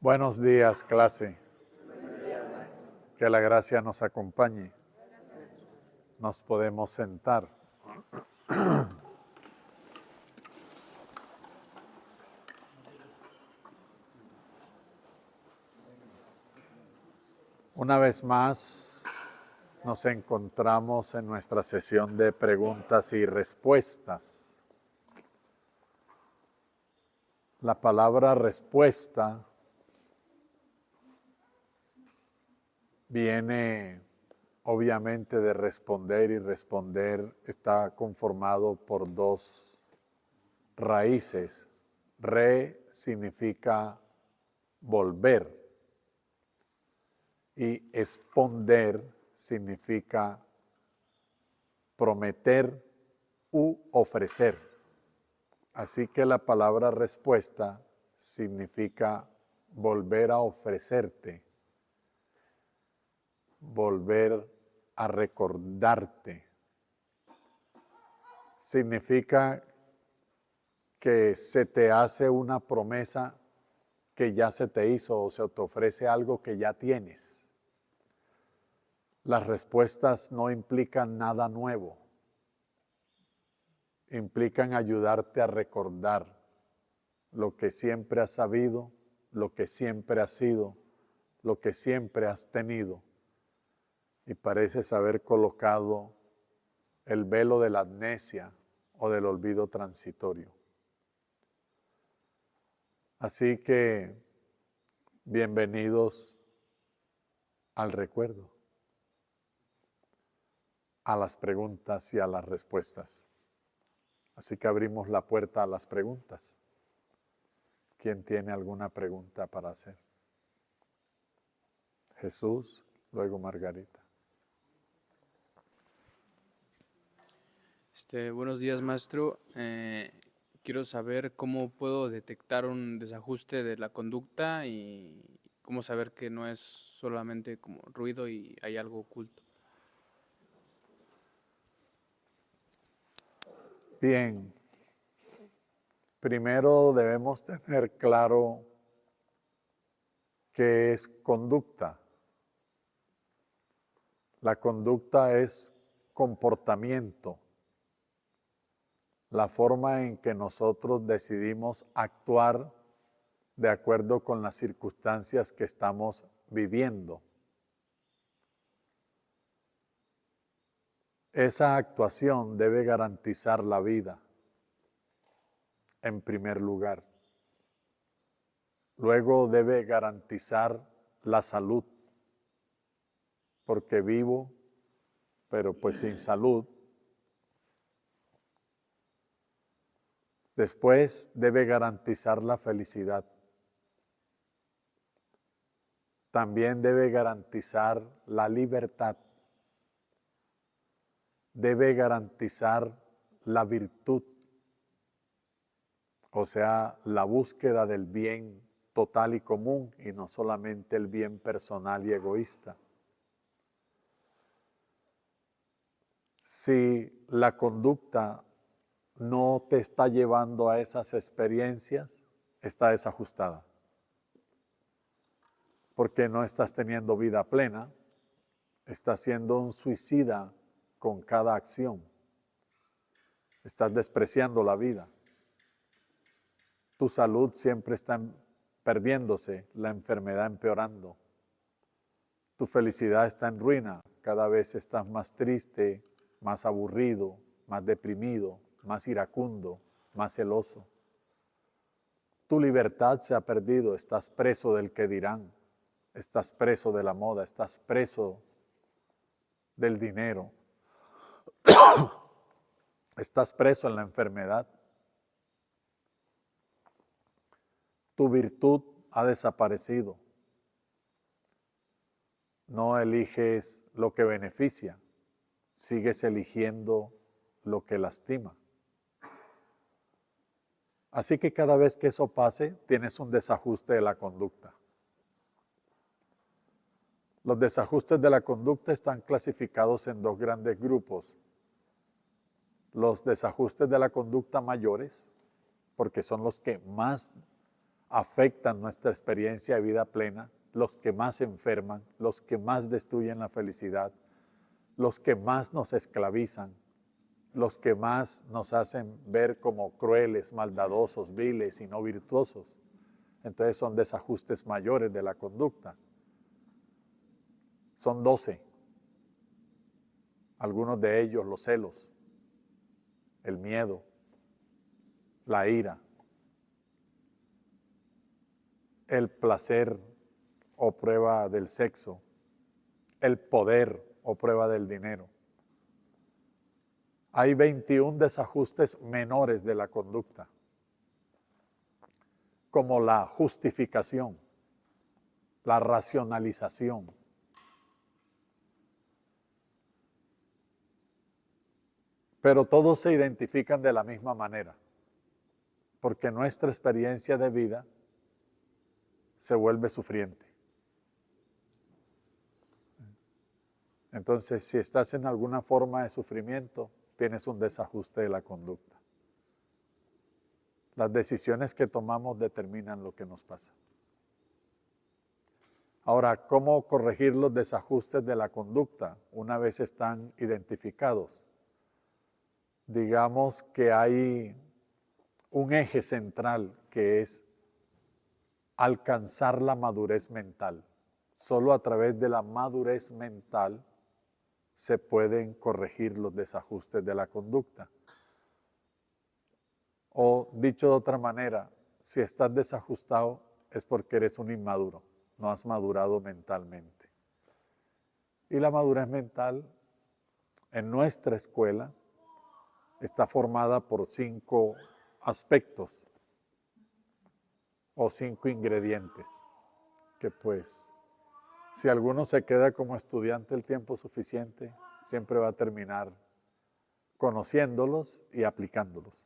Buenos días, clase. Que la gracia nos acompañe. Nos podemos sentar. Una vez más, nos encontramos en nuestra sesión de preguntas y respuestas. La palabra respuesta viene obviamente de responder, y responder está conformado por dos raíces. Re significa volver y esponder significa prometer u ofrecer. Así que la palabra respuesta significa volver a ofrecerte, volver a recordarte. Significa que se te hace una promesa que ya se te hizo, o se te ofrece algo que ya tienes. Las respuestas no implican nada nuevo. Implican ayudarte a recordar lo que siempre has sabido, lo que siempre has sido, lo que siempre has tenido. Y pareces haber colocado el velo de la amnesia o del olvido transitorio. Así que, bienvenidos al recuerdo, a las preguntas y a las respuestas. Así que abrimos la puerta a las preguntas. ¿Quién tiene alguna pregunta para hacer? Jesús, luego Margarita. Buenos días, maestro. Quiero saber cómo puedo detectar un desajuste de la conducta y cómo saber que no es solamente como ruido y hay algo oculto. Bien, primero debemos tener claro qué es conducta. La conducta es comportamiento, la forma en que nosotros decidimos actuar de acuerdo con las circunstancias que estamos viviendo. Esa actuación debe garantizar la vida, en primer lugar. Luego debe garantizar la salud, porque vivo, pero pues sin salud. Después debe garantizar la felicidad. También debe garantizar la libertad. Debe garantizar la virtud, o sea, la búsqueda del bien total y común y no solamente el bien personal y egoísta. Si la conducta no te está llevando a esas experiencias, está desajustada. Porque no estás teniendo vida plena, estás siendo un suicida con cada acción. Estás despreciando la vida. Tu salud siempre está perdiéndose, la enfermedad empeorando. Tu felicidad está en ruina, cada vez estás más triste, más aburrido, más deprimido, más iracundo, más celoso. Tu libertad se ha perdido, estás preso del que dirán, estás preso de la moda, estás preso del dinero, estás preso en la enfermedad. Tu virtud ha desaparecido. No eliges lo que beneficia, sigues eligiendo lo que lastima. Así que cada vez que eso pase, tienes un desajuste de la conducta. Los desajustes de la conducta están clasificados en dos grandes grupos. Los desajustes de la conducta mayores, porque son los que más afectan nuestra experiencia de vida plena, los que más enferman, los que más destruyen la felicidad, los que más nos esclavizan, los que más nos hacen ver como crueles, maldadosos, viles y no virtuosos. Entonces son desajustes mayores de la conducta. Son 12. Algunos de ellos, los celos, el miedo, la ira, el placer o prueba del sexo, el poder o prueba del dinero. Hay 21 desajustes menores de la conducta, como la justificación, la racionalización, pero todos se identifican de la misma manera, porque nuestra experiencia de vida se vuelve sufriente. Entonces, si estás en alguna forma de sufrimiento, tienes un desajuste de la conducta. Las decisiones que tomamos determinan lo que nos pasa. Ahora, ¿cómo corregir los desajustes de la conducta una vez están identificados? Digamos que hay un eje central que es alcanzar la madurez mental. Solo a través de la madurez mental se pueden corregir los desajustes de la conducta. O dicho de otra manera, si estás desajustado es porque eres un inmaduro, no has madurado mentalmente. Y la madurez mental en nuestra escuela está formada por 5 aspectos o 5 ingredientes que pues si alguno se queda como estudiante el tiempo suficiente, siempre va a terminar conociéndolos y aplicándolos,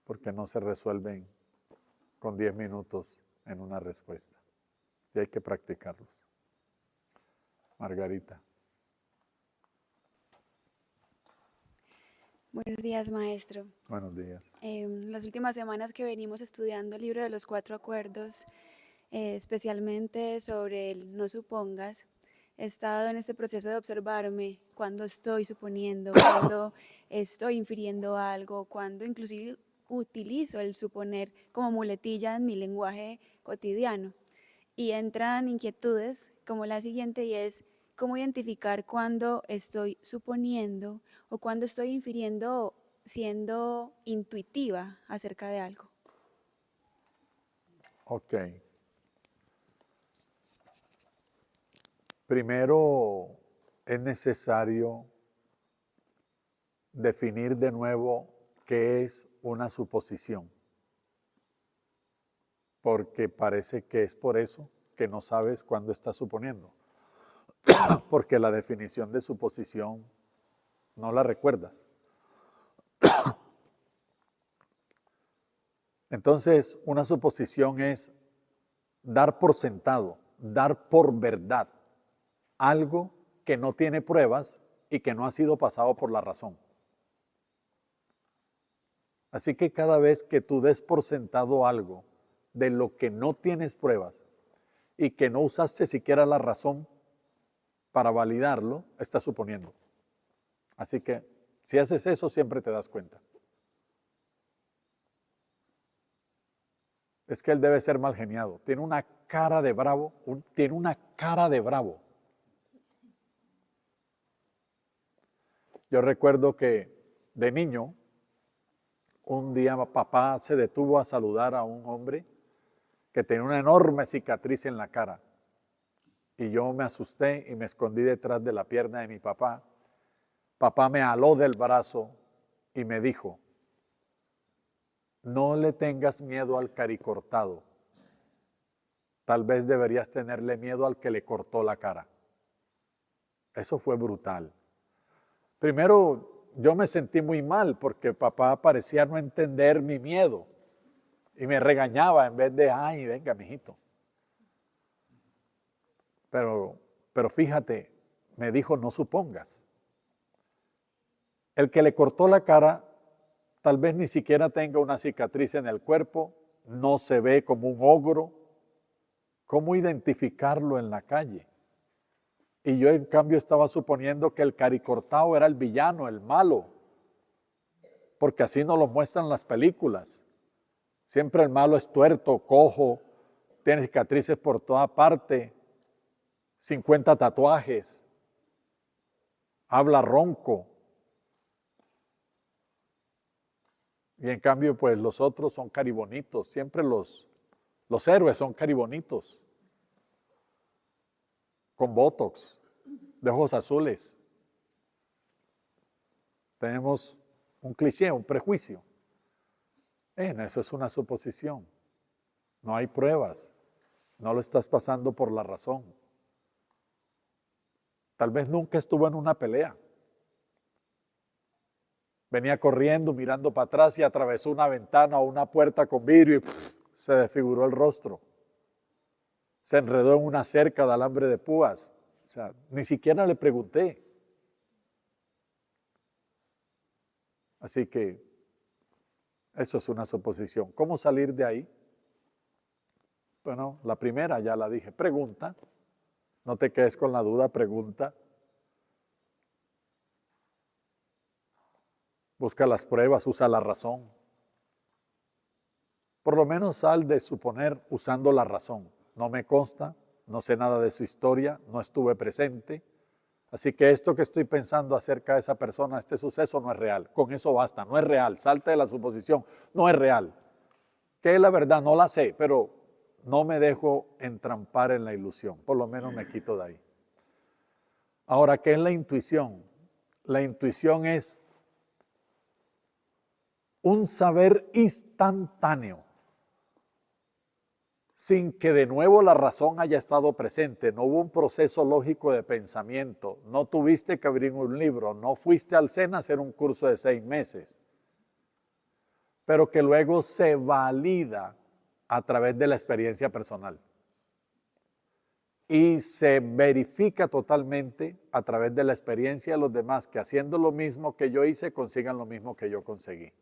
porque no se resuelven con 10 minutos en una respuesta. Y hay que practicarlos. Margarita. Buenos días, maestro. Buenos días. Las últimas semanas que venimos estudiando el libro de los 4 acuerdos, especialmente sobre el no supongas, he estado en este proceso de observarme cuando estoy suponiendo, cuando estoy infiriendo algo, cuando inclusive utilizo el suponer como muletilla en mi lenguaje cotidiano. Y entran inquietudes como la siguiente, y es cómo identificar cuando estoy suponiendo o cuando estoy infiriendo siendo intuitiva acerca de algo. Ok. Primero es necesario definir de nuevo qué es una suposición, porque parece que es por eso que no sabes cuándo estás suponiendo, porque la definición de suposición no la recuerdas. Entonces, una suposición es dar por sentado, dar por verdad algo que no tiene pruebas y que no ha sido pasado por la razón. Así que cada vez que tú des por sentado algo de lo que no tienes pruebas y que no usaste siquiera la razón para validarlo, estás suponiendo. Así que si haces eso, siempre te das cuenta. Es que él debe ser mal geniado. Tiene una cara de bravo, tiene una cara de bravo. Yo recuerdo que de niño, un día papá se detuvo a saludar a un hombre que tenía una enorme cicatriz en la cara. Y yo me asusté y me escondí detrás de la pierna de mi papá. Papá me aló del brazo y me dijo, no le tengas miedo al caricortado. Tal vez deberías tenerle miedo al que le cortó la cara. Eso fue brutal. Primero, yo me sentí muy mal porque papá parecía no entender mi miedo y me regañaba en vez de, ay, venga, mijito. Pero fíjate, me dijo, no supongas. El que le cortó la cara tal vez ni siquiera tenga una cicatriz en el cuerpo no se ve como un ogro. ¿Cómo identificarlo en la calle? Y yo en cambio estaba suponiendo que el caricortao era el villano, el malo, porque así nos lo muestran las películas. Siempre el malo es tuerto, cojo, tiene cicatrices por toda parte, 50 tatuajes, habla ronco. Y en cambio, pues los otros son caribonitos, siempre los héroes son caribonitos, con botox, de ojos azules. Tenemos un cliché, un prejuicio. Eso es una suposición. No hay pruebas. No lo estás pasando por la razón. Tal vez nunca estuvo en una pelea. Venía corriendo, mirando para atrás y atravesó una ventana o una puerta con vidrio y se desfiguró el rostro. Se enredó en una cerca de alambre de púas. O sea, ni siquiera le pregunté. Así que eso es una suposición. ¿Cómo salir de ahí? Bueno, la primera ya la dije. Pregunta. No te quedes con la duda, pregunta. Busca las pruebas, usa la razón. Por lo menos sal de suponer usando la razón. No me consta, no sé nada de su historia, no estuve presente. Así que esto que estoy pensando acerca de esa persona, este suceso no es real. Con eso basta, no es real. Salte de la suposición, no es real. ¿Qué es la verdad? No la sé, pero no me dejo entrampar en la ilusión. Por lo menos me quito de ahí. Ahora, ¿qué es la intuición? La intuición es un saber instantáneo, sin que de nuevo la razón haya estado presente. No hubo un proceso lógico de pensamiento, no tuviste que abrir un libro, no fuiste al SENA a hacer un curso de 6 meses, pero que luego se valida a través de la experiencia personal y se verifica totalmente a través de la experiencia de los demás, que haciendo lo mismo que yo hice, consigan lo mismo que yo conseguí.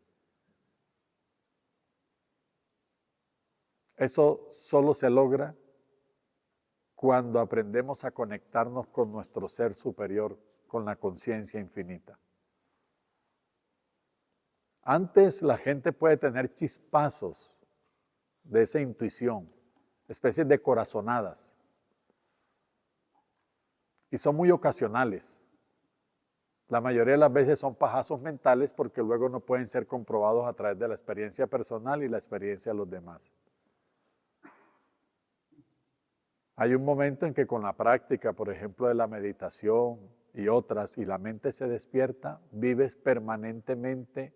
Eso solo se logra cuando aprendemos a conectarnos con nuestro ser superior, con la conciencia infinita. Antes la gente puede tener chispazos de esa intuición, especies de corazonadas, y son muy ocasionales. La mayoría de las veces son pajazos mentales porque luego no pueden ser comprobados a través de la experiencia personal y la experiencia de los demás. Hay un momento en que con la práctica, por ejemplo, de la meditación y otras, y la mente se despierta, vives permanentemente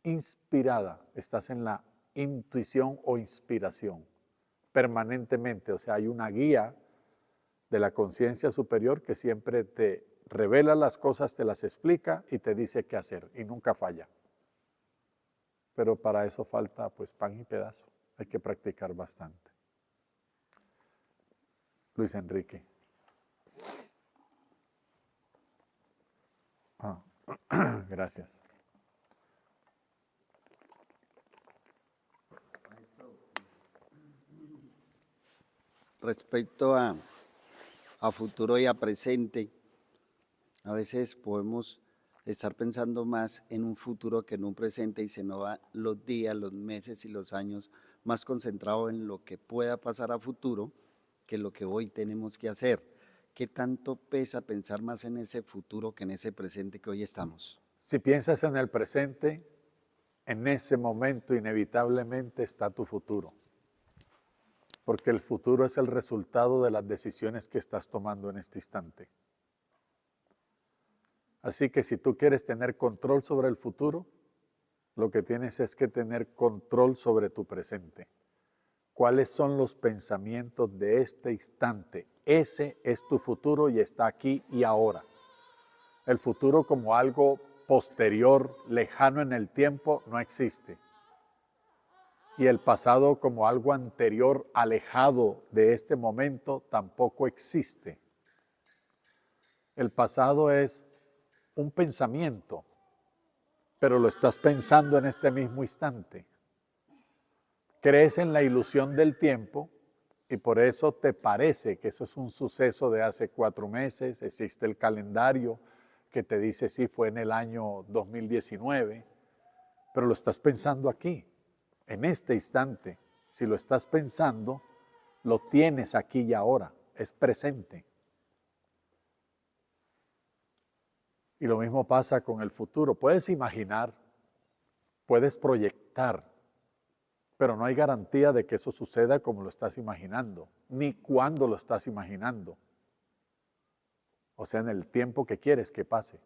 inspirada. Estás en la intuición o inspiración, permanentemente. O sea, hay una guía de la conciencia superior que siempre te revela las cosas, te las explica y te dice qué hacer, y nunca falla. Pero para eso falta pues pan y pedazo. Hay que practicar bastante. Luis Enrique. Gracias. Respecto a futuro y a presente, a veces podemos estar pensando más en un futuro que en un presente y se nos va los días, los meses y los años más concentrado en lo que pueda pasar a futuro que lo que hoy tenemos que hacer. ¿Qué tanto pesa pensar más en ese futuro que en ese presente que hoy estamos? Si piensas en el presente, en ese momento inevitablemente está tu futuro. Porque el futuro es el resultado de las decisiones que estás tomando en este instante. Así que si tú quieres tener control sobre el futuro, lo que tienes es que tener control sobre tu presente. ¿Cuáles son los pensamientos de este instante? Ese es tu futuro y está aquí y ahora. El futuro como algo posterior, lejano en el tiempo, no existe. Y el pasado como algo anterior, alejado de este momento, tampoco existe. El pasado es un pensamiento, pero lo estás pensando en este mismo instante. crees en la ilusión del tiempo y por eso te parece que eso es un suceso de hace 4 meses, existe el calendario que te dice sí, fue en el año 2019, pero lo estás pensando aquí, en este instante. Si lo estás pensando, lo tienes aquí y ahora, es presente. Y lo mismo pasa con el futuro. Puedes imaginar, puedes proyectar, pero no hay garantía de que eso suceda como lo estás imaginando, ni cuándo lo estás imaginando. O sea, en el tiempo que quieres que pase.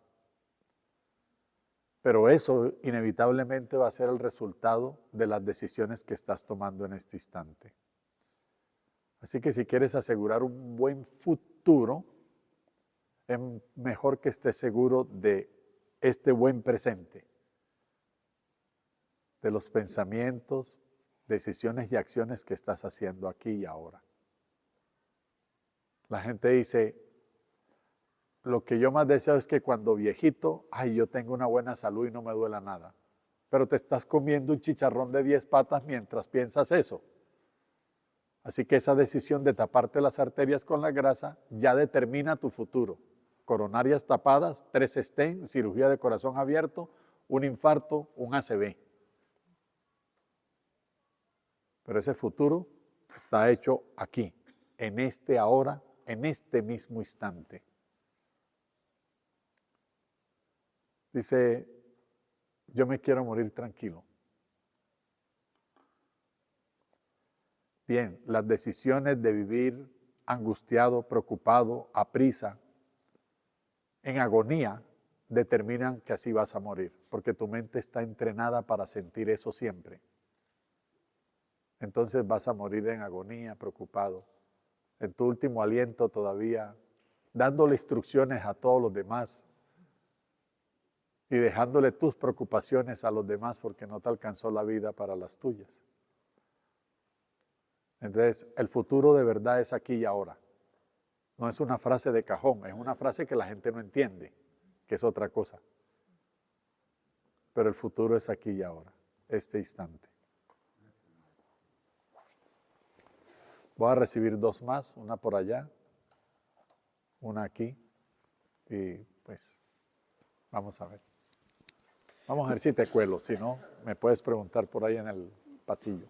Pero eso inevitablemente va a ser el resultado de las decisiones que estás tomando en este instante. Así que si quieres asegurar un buen futuro, es mejor que estés seguro de este buen presente, de los pensamientos, decisiones y acciones que estás haciendo aquí y ahora. La gente dice, lo que yo más deseo es que cuando viejito, yo tengo una buena salud y no me duela nada. Pero te estás comiendo un chicharrón de 10 patas mientras piensas eso. Así que esa decisión de taparte las arterias con la grasa ya determina tu futuro. Coronarias tapadas, 3 stents, cirugía de corazón abierto, un infarto, un ACV. Pero ese futuro está hecho aquí, en este ahora, en este mismo instante. Dice, yo me quiero morir tranquilo. Bien, las decisiones de vivir angustiado, preocupado, aprisa, en agonía, determinan que así vas a morir, porque tu mente está entrenada para sentir eso siempre. Entonces vas a morir en agonía, preocupado, en tu último aliento todavía, dándole instrucciones a todos los demás y dejándole tus preocupaciones a los demás porque no te alcanzó la vida para las tuyas. Entonces, el futuro de verdad es aquí y ahora. No es una frase de cajón, es una frase que la gente no entiende, que es otra cosa. Pero el futuro es aquí y ahora, este instante. Voy a recibir 2 más, una por allá, una aquí, y pues vamos a ver. Vamos a ver si te cuelo, si no, me puedes preguntar por ahí en el pasillo.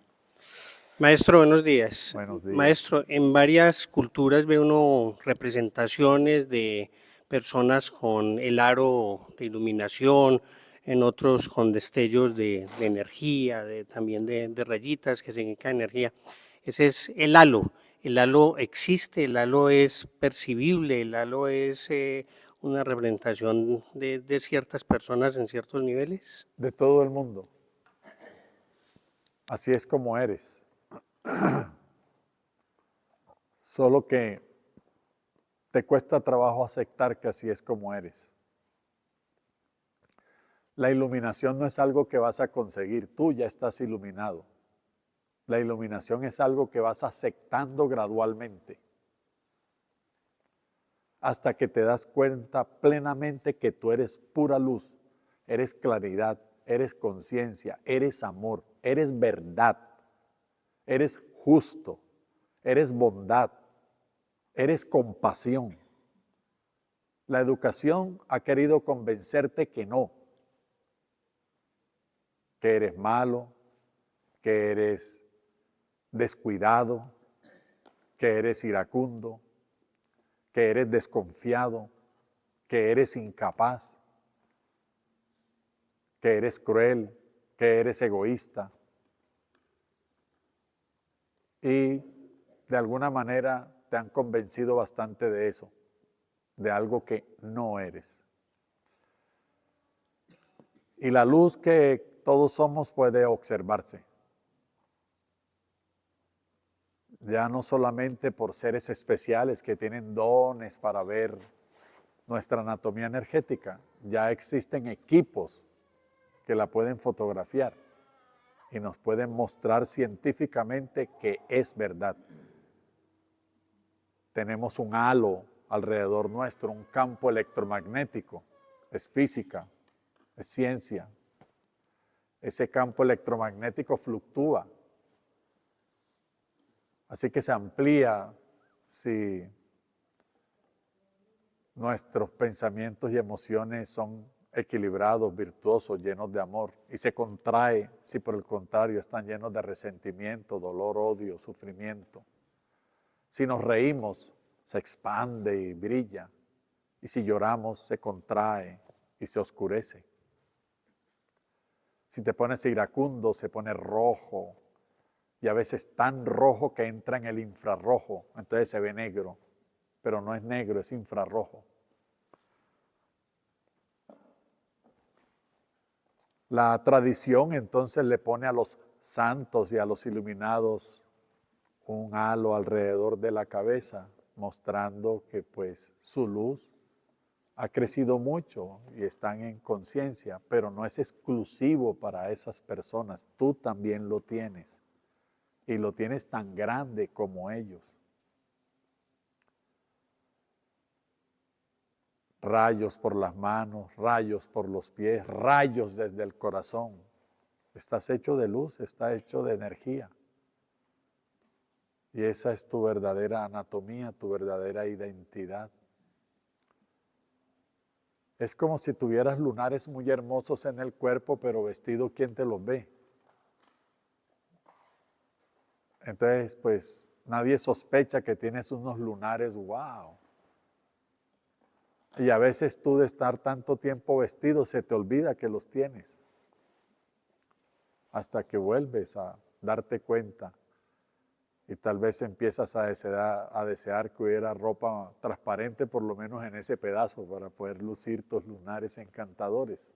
Maestro, buenos días. Buenos días. Maestro, en varias culturas ve uno representaciones de personas con el aro de iluminación, en otros con destellos de energía, también de rayitas que significan energía. Ese es el halo. El halo existe, el halo es percibible, el halo es una representación de ciertas personas en ciertos niveles. De todo el mundo. Así es como eres. Solo que te cuesta trabajo aceptar que así es como eres. La iluminación no es algo que vas a conseguir, tú ya estás iluminado. La iluminación es algo que vas aceptando gradualmente hasta que te das cuenta plenamente que tú eres pura luz, eres claridad, eres conciencia, eres amor, eres verdad, eres justo, eres bondad, eres compasión. La educación ha querido convencerte que no, que eres malo, que eres descuidado, que eres iracundo, que eres desconfiado, que eres incapaz, que eres cruel, que eres egoísta. Y de alguna manera te han convencido bastante de eso, de algo que no eres. Y la luz que todos somos puede observarse. Ya no solamente por seres especiales que tienen dones para ver nuestra anatomía energética, ya existen equipos que la pueden fotografiar y nos pueden mostrar científicamente que es verdad. Tenemos un halo alrededor nuestro, un campo electromagnético, es física, es ciencia. Ese campo electromagnético fluctúa Así que se amplía si nuestros pensamientos y emociones son equilibrados, virtuosos, llenos de amor, y se contrae si por el contrario están llenos de resentimiento, dolor, odio, sufrimiento. Si nos reímos, se expande y brilla, y si lloramos, se contrae y se oscurece. Si te pones iracundo, se pone rojo, y a veces tan rojo que entra en el infrarrojo, entonces se ve negro, pero no es negro, es infrarrojo. La tradición entonces le pone a los santos y a los iluminados un halo alrededor de la cabeza, mostrando que pues su luz ha crecido mucho y están en conciencia, pero no es exclusivo para esas personas, tú también lo tienes, y lo tienes tan grande como ellos. Rayos por las manos, rayos por los pies, rayos desde el corazón. Estás hecho de luz, estás hecho de energía. Y esa es tu verdadera anatomía, tu verdadera identidad. Es como si tuvieras lunares muy hermosos en el cuerpo, pero vestido, ¿quién te los ve? Entonces, pues, nadie sospecha que tienes unos lunares, wow. Y a veces tú de estar tanto tiempo vestido, se te olvida que los tienes. Hasta que vuelves a darte cuenta. Y tal vez empiezas a desear que hubiera ropa transparente, por lo menos en ese pedazo, para poder lucir tus lunares encantadores.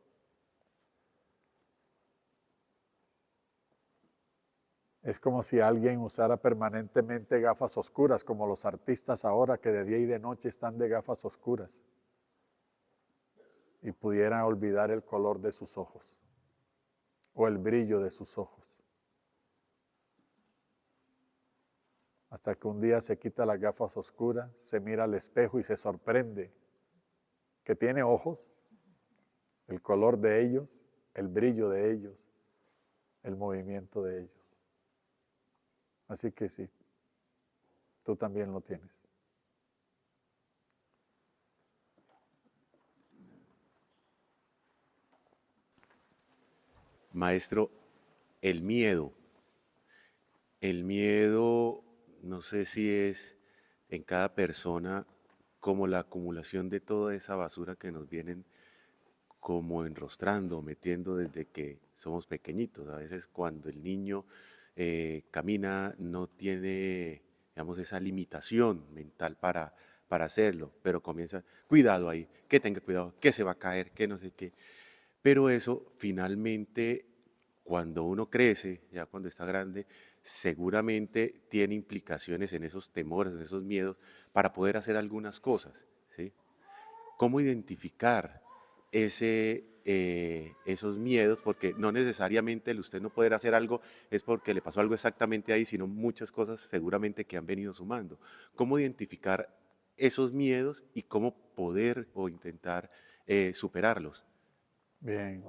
Es como si alguien usara permanentemente gafas oscuras, como los artistas ahora que de día y de noche están de gafas oscuras. Y pudieran olvidar el color de sus ojos o el brillo de sus ojos. Hasta que un día se quita las gafas oscuras, se mira al espejo y se sorprende que tiene ojos, el color de ellos, el brillo de ellos, el movimiento de ellos. Así que sí, tú también lo tienes. Maestro, el miedo no sé si es en cada persona como la acumulación de toda esa basura que nos vienen como enrostrando, metiendo desde que somos pequeñitos. A veces cuando el niño camina no tiene, digamos, esa limitación mental para hacerlo, pero comienza, cuidado ahí, que tenga cuidado, que se va a caer, que no sé qué. Pero eso finalmente, cuando uno crece, ya cuando está grande, seguramente tiene implicaciones en esos temores, en esos miedos, para poder hacer algunas cosas, ¿sí? ¿Cómo identificar esos miedos? Porque no necesariamente el usted no poder hacer algo es porque le pasó algo exactamente ahí, sino muchas cosas seguramente que han venido sumando. ¿Cómo identificar esos miedos y cómo poder o intentar superarlos? Bien,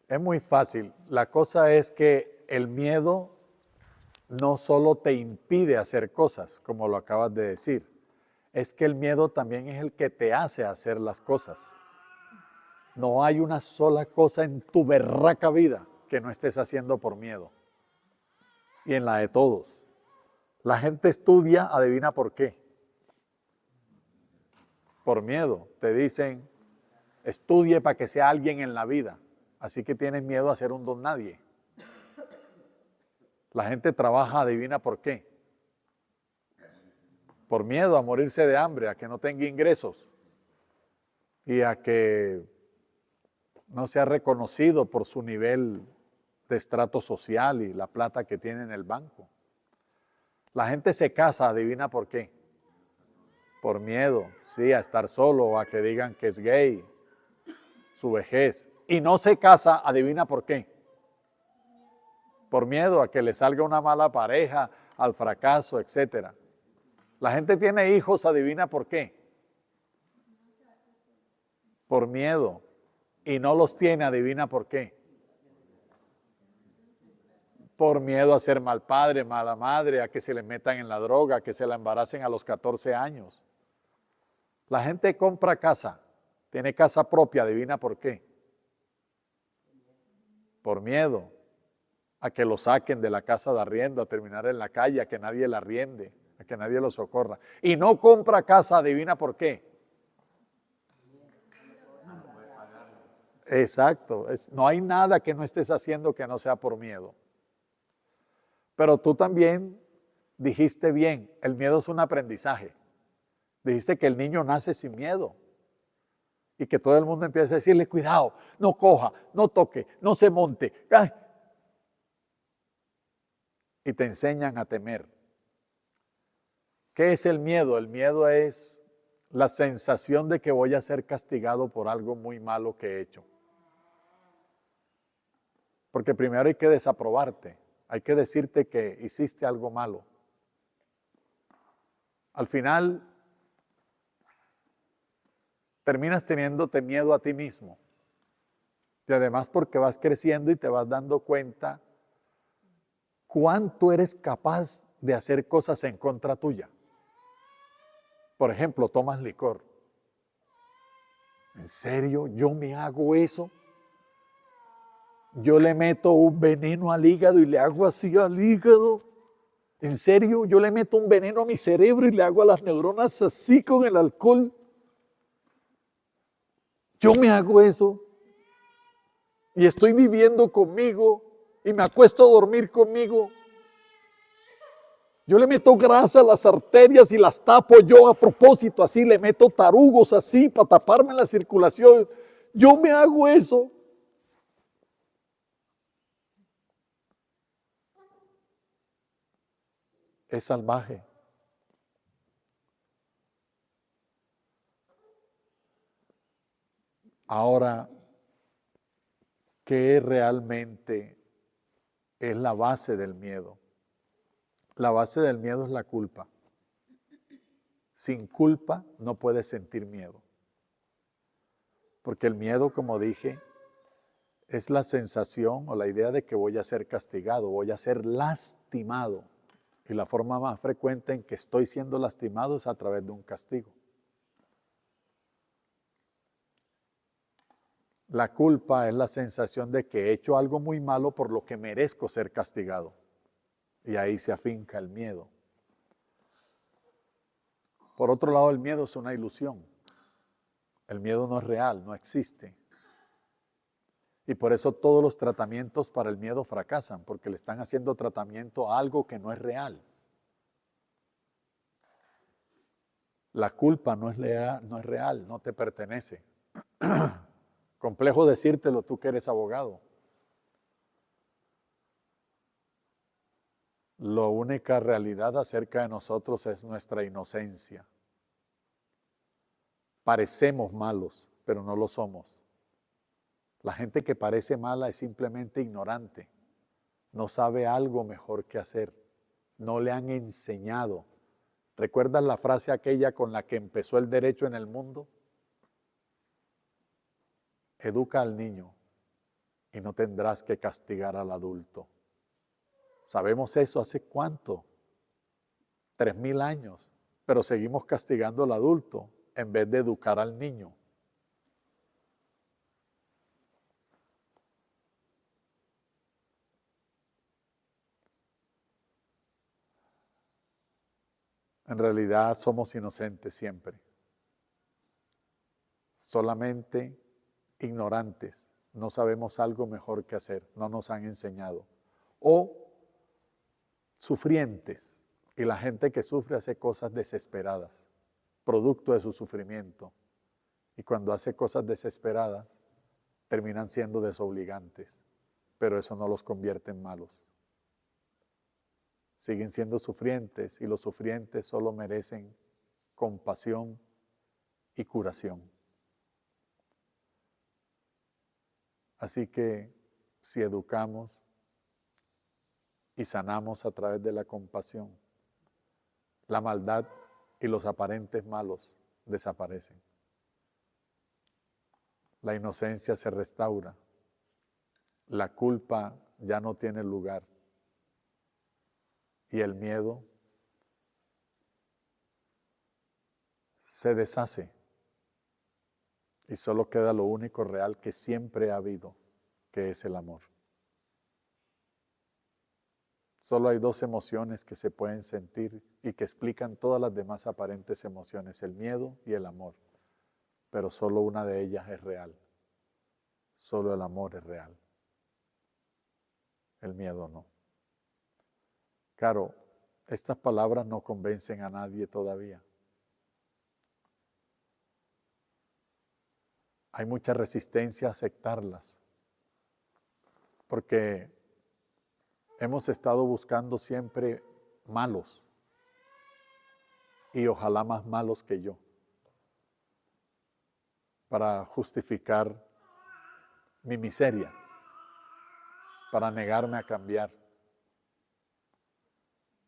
es muy fácil. La cosa es que el miedo no solo te impide hacer cosas, como lo acabas de decir, es que el miedo también es el que te hace hacer las cosas. No hay una sola cosa en tu berraca vida que no estés haciendo por miedo. Y en la de todos. La gente estudia, adivina por qué. Por miedo. Te dicen, estudie para que sea alguien en la vida. Así que tienes miedo a ser un don nadie. La gente trabaja, adivina por qué. Por miedo a morirse de hambre, a que no tenga ingresos y a que no sea reconocido por su nivel de estrato social y la plata que tiene en el banco. La gente se casa, adivina por qué. Por miedo, sí, a estar solo o a que digan que es gay, su vejez. Y no se casa, adivina por qué. Por miedo a que le salga una mala pareja, al fracaso, etc. La gente tiene hijos, adivina por qué. Por miedo. Y no los tiene, adivina por qué. por miedo a ser mal padre, mala madre, a que se le metan en la droga, a que se la embaracen a los 14 años. La gente compra casa, tiene casa propia, adivina por qué. Por miedo a que lo saquen de la casa de arriendo, a terminar en la calle, a que nadie la arriende, a que nadie lo socorra. Y no compra casa, adivina por qué. Exacto, no hay nada que no estés haciendo que no sea por miedo. Pero tú también dijiste bien, el miedo es un aprendizaje. Dijiste que el niño nace sin miedo y que todo el mundo empieza a decirle, cuidado, no coja, no toque, no se monte. ¡Ay! Y te enseñan a temer. ¿Qué es el miedo? El miedo es la sensación de que voy a ser castigado por algo muy malo que he hecho. Porque primero hay que desaprobarte, hay que decirte que hiciste algo malo. Al final, terminas teniéndote miedo a ti mismo. Y además porque vas creciendo y te vas dando cuenta cuánto eres capaz de hacer cosas en contra tuya. Por ejemplo, tomas licor. ¿En serio? ¿Yo me hago eso? Yo le meto un veneno al hígado y le hago así al hígado. ¿En serio? Yo le meto un veneno a mi cerebro y le hago a las neuronas así con el alcohol. Yo me hago eso. Y estoy viviendo conmigo y me acuesto a dormir conmigo. Yo le meto grasa a las arterias y las tapo yo a propósito, así le meto tarugos así para taparme la circulación. Yo me hago eso. Es salvaje. Ahora, ¿qué realmente es la base del miedo? La base del miedo es la culpa. Sin culpa no puedes sentir miedo. Porque el miedo, como dije, es la sensación o la idea de que voy a ser castigado, voy a ser lastimado. Y la forma más frecuente en que estoy siendo lastimado es a través de un castigo. La culpa es la sensación de que he hecho algo muy malo por lo que merezco ser castigado. Y ahí se afinca el miedo. Por otro lado, el miedo es una ilusión. El miedo no es real, no existe. Y por eso todos los tratamientos para el miedo fracasan, porque le están haciendo tratamiento a algo que no es real. La culpa no es real, no te pertenece. Complejo decírtelo tú que eres abogado. La única realidad acerca de nosotros es nuestra inocencia. Parecemos malos, pero no lo somos. La gente que parece mala es simplemente ignorante. No sabe algo mejor que hacer. No le han enseñado. ¿Recuerdas la frase aquella con la que empezó el derecho en el mundo? Educa al niño y no tendrás que castigar al adulto. Sabemos eso hace ¿cuánto? 3000 años, pero seguimos castigando al adulto en vez de educar al niño. En realidad somos inocentes siempre, solamente ignorantes, no sabemos algo mejor que hacer, no nos han enseñado. O sufrientes, y la gente que sufre hace cosas desesperadas, producto de su sufrimiento. Y cuando hace cosas desesperadas, terminan siendo desobligantes, pero eso no los convierte en malos. Siguen siendo sufrientes y los sufrientes solo merecen compasión y curación. Así que si educamos y sanamos a través de la compasión, la maldad y los aparentes malos desaparecen. La inocencia se restaura. La culpa ya no tiene lugar. y el miedo se deshace y solo queda lo único real que siempre ha habido, que es el amor. Solo hay dos emociones que se pueden sentir y que explican todas las demás aparentes emociones, el miedo y el amor. Pero solo una de ellas es real. Solo el amor es real. El miedo no. Claro, estas palabras no convencen a nadie todavía. Hay mucha resistencia a aceptarlas, porque hemos estado buscando siempre malos, y ojalá más malos que yo, para justificar mi miseria, para negarme a cambiar.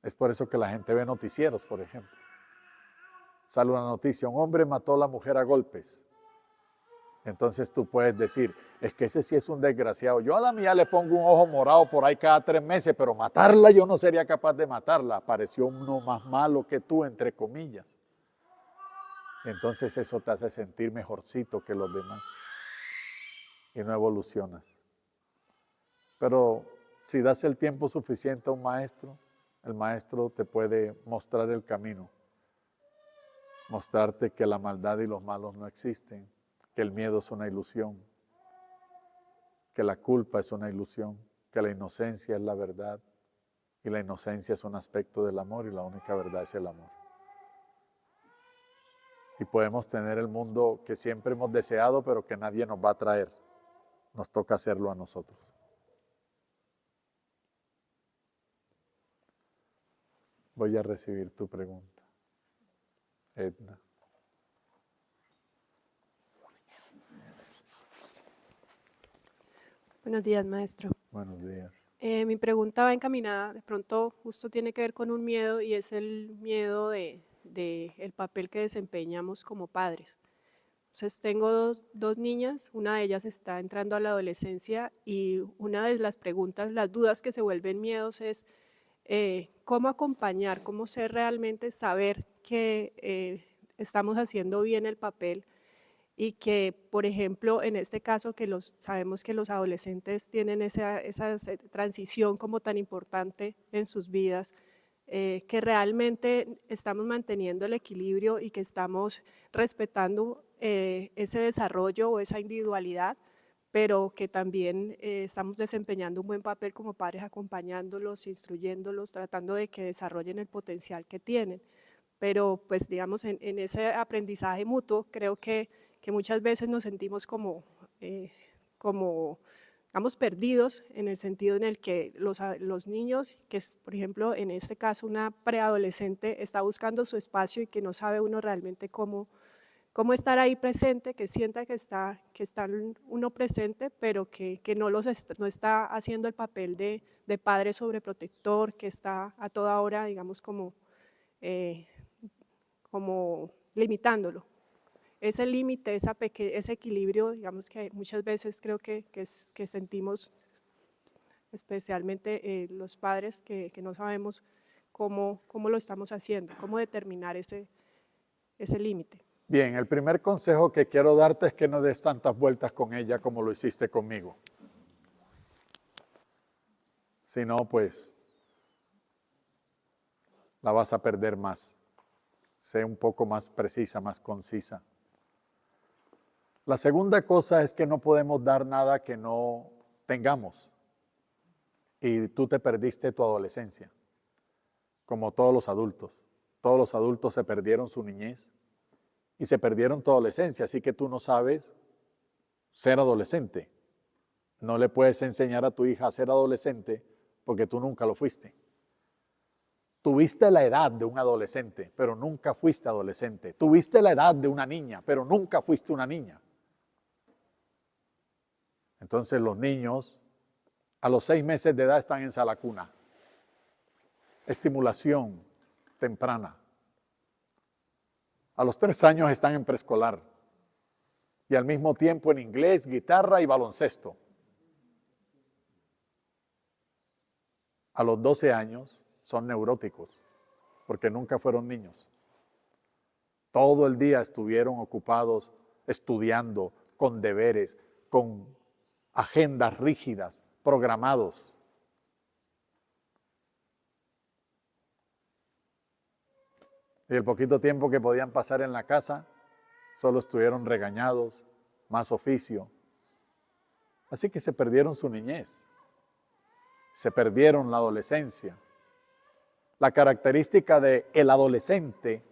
Es por eso que la gente ve noticieros, por ejemplo. Sale una noticia, un hombre mató a la mujer a golpes. Entonces tú puedes decir, es que ese sí es un desgraciado. Yo a la mía le pongo un ojo morado por ahí cada 3 meses, pero matarla yo no sería capaz de matarla. Apareció uno más malo que tú, entre comillas. Entonces eso te hace sentir mejorcito que los demás. Y no evolucionas. Pero si das el tiempo suficiente a un maestro, el maestro te puede mostrar el camino. Mostrarte que la maldad y los malos no existen. Que el miedo es una ilusión, que la culpa es una ilusión, que la inocencia es la verdad y la inocencia es un aspecto del amor y la única verdad es el amor. Y podemos tener el mundo que siempre hemos deseado, pero que nadie nos va a traer. Nos toca hacerlo a nosotros. Voy a recibir tu pregunta, Edna. Buenos días, maestro. Buenos días. Mi pregunta va encaminada, de pronto justo tiene que ver con un miedo y es el miedo de el papel que desempeñamos como padres. Entonces tengo dos niñas, una de ellas está entrando a la adolescencia y una de las preguntas, las dudas que se vuelven miedos es cómo acompañar, cómo ser realmente, saber que estamos haciendo bien el papel y que, por ejemplo, en este caso que sabemos que los adolescentes tienen esa transición como tan importante en sus vidas, que realmente estamos manteniendo el equilibrio y que estamos respetando ese desarrollo o esa individualidad, pero que también estamos desempeñando un buen papel como padres, acompañándolos, instruyéndolos, tratando de que desarrollen el potencial que tienen. Pero pues digamos en ese aprendizaje mutuo creo que muchas veces nos sentimos como digamos perdidos en el sentido en el que los niños, que es por ejemplo en este caso una preadolescente está buscando su espacio y que no sabe uno realmente cómo estar ahí presente, que sienta que está uno presente, pero que no está haciendo el papel de padre sobreprotector, que está a toda hora digamos como limitándolo. Ese límite, ese equilibrio, digamos que muchas veces creo que sentimos, especialmente los padres, que no sabemos cómo lo estamos haciendo, cómo determinar ese límite. Bien, el primer consejo que quiero darte es que no des tantas vueltas con ella como lo hiciste conmigo. Si no, pues la vas a perder más. Sé un poco más precisa, más concisa. La segunda cosa es que no podemos dar nada que no tengamos. Y tú te perdiste tu adolescencia, como todos los adultos. Todos los adultos se perdieron su niñez y se perdieron tu adolescencia, así que tú no sabes ser adolescente. No le puedes enseñar a tu hija a ser adolescente porque tú nunca lo fuiste. Tuviste la edad de un adolescente, pero nunca fuiste adolescente. Tuviste la edad de una niña, pero nunca fuiste una niña. Entonces los niños a los 6 meses de edad están en sala cuna. Estimulación temprana. A los 3 años están en preescolar. Y al mismo tiempo en inglés, guitarra y baloncesto. A los 12 años son neuróticos, porque nunca fueron niños. Todo el día estuvieron ocupados estudiando, con deberes, con agendas rígidas, programados. Y el poquito tiempo que podían pasar en la casa, solo estuvieron regañados, más oficio. Así que se perdieron su niñez, se perdieron la adolescencia. La característica del adolescente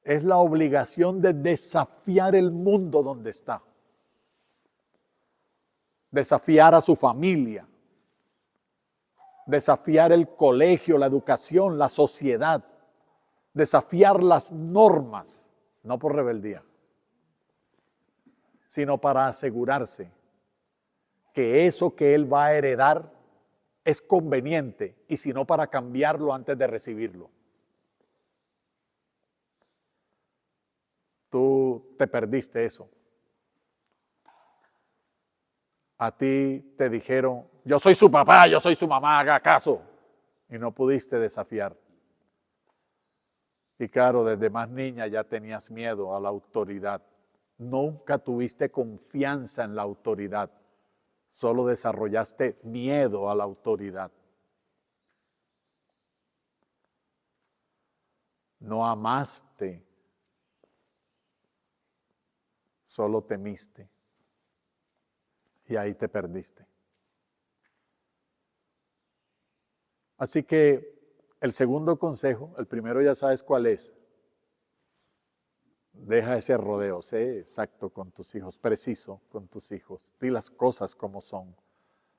es la obligación de desafiar el mundo donde está, desafiar a su familia, desafiar el colegio, la educación, la sociedad, desafiar las normas, no por rebeldía, sino para asegurarse que eso que él va a heredar es conveniente, y si no, para cambiarlo antes de recibirlo. Tú te perdiste eso. A ti te dijeron, yo soy su papá, yo soy su mamá, haga caso. Y no pudiste desafiar. Y claro, desde más niña ya tenías miedo a la autoridad. Nunca tuviste confianza en la autoridad. Solo desarrollaste miedo a la autoridad. No amaste, solo temiste. Y ahí te perdiste. Así que el segundo consejo, el primero ya sabes cuál es. Deja ese rodeo, sé exacto con tus hijos, preciso con tus hijos. Di las cosas como son.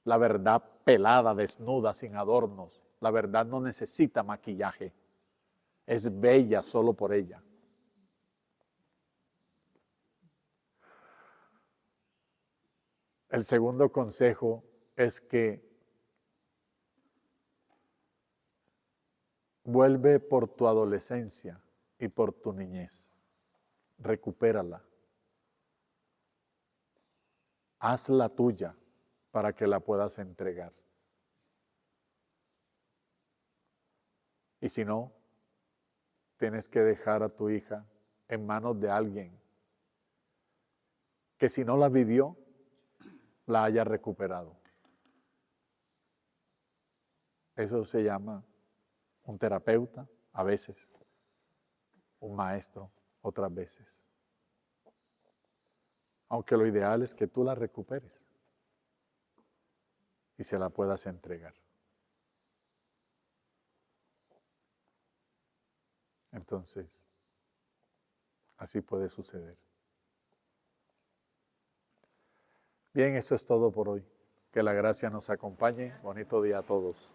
La verdad pelada, desnuda, sin adornos. La verdad no necesita maquillaje. Es bella solo por ella. El segundo consejo es que vuelve por tu adolescencia y por tu niñez. Recupérala. Hazla tuya para que la puedas entregar. Y si no, tienes que dejar a tu hija en manos de alguien que si no la vivió, la haya recuperado. Eso se llama un terapeuta a veces, un maestro otras veces. Aunque lo ideal es que tú la recuperes y se la puedas entregar. Entonces, así puede suceder. Bien, eso es todo por hoy. Que la gracia nos acompañe. Bonito día a todos.